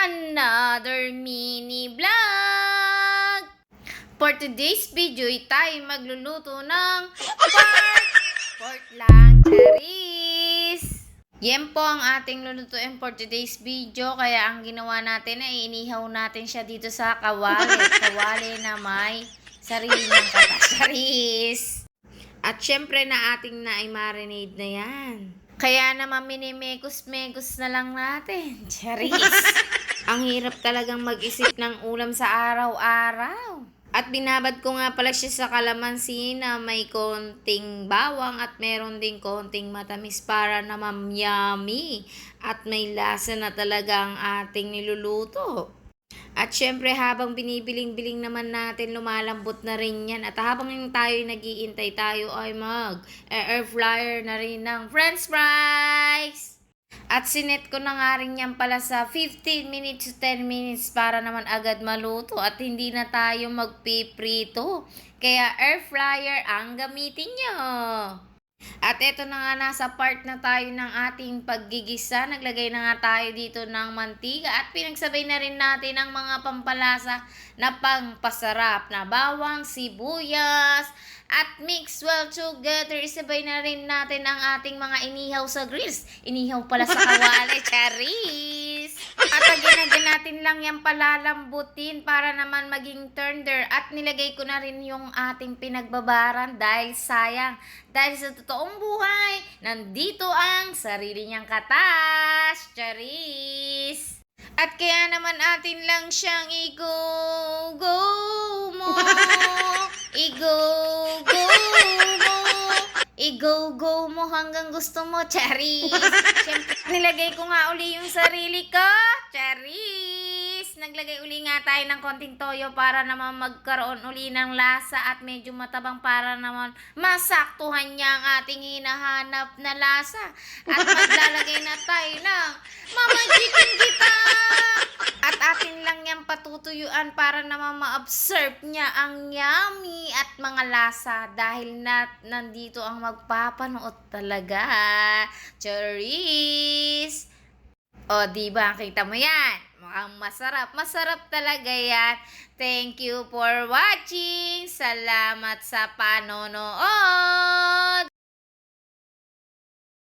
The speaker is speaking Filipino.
Another mini vlog! For today's video ay tayo magluluto ng pork lang, charis! Yan po ang ating lulutuin for today's video. Kaya ang ginawa natin ay inihaw natin siya dito sa kawali. Kawali na may sarili ng charis! At syempre na ating na-marinate na yan. Kaya naman minimekos-mekos na lang natin. Charis! Ang hirap talagang mag-isip ng ulam sa araw-araw. At binabad ko nga pala siya sa kalamansi na may konting bawang at meron din konting matamis para naman yummy. At may lasa na talaga ang ating niluluto. At syempre habang binibiling-biling naman natin, lumalambot na rin yan. At habang tayo nag-iintay, tayo ay mag-air fryer na rin ng french fries. At sinet ko na nga rin yan pala sa 15 minutes to 10 minutes para naman agad maluto at hindi na tayo magpiprito. Kaya air fryer ang gamitin nyo. At eto na nga, nasa part na tayo ng ating paggigisa. Naglagay na nga tayo dito ng mantika at pinagsabay na rin natin ang mga pampalasa na pangpasarap na bawang, sibuyas, at mix well together. Isabay na rin natin ang ating mga inihaw sa grills. Inihaw pala sa kawali, charis! At agad natin lang yan palalambutin para naman maging tender. At nilagay ko na rin yung ating pinagbabaran dahil sayang. Dahil sa totoong buhay, nandito ang sarili niyang katas, charis! At kaya naman atin lang siyang i-go-go mo. I-go-go mo. I-go-go mo hanggang gusto mo, charis. Siyempre, nilagay ko nga uli yung sarili ko, charis. Naglagay uli nga tayo ng konting toyo para naman magkaroon uli ng lasa at medyo matabang para naman masaktuhan niya ang ating hinahanap na lasa. At maglalagay na tayo ng Mama Chicken kita! At atin lang yan patutuyuan para naman ma-observe niya ang yummy at mga lasa dahil nandito ang magpapanood talaga. Charis! O, diba? Kita mo yan? Mukhang masarap. Masarap talaga yan. Thank you for watching. Salamat sa panonood.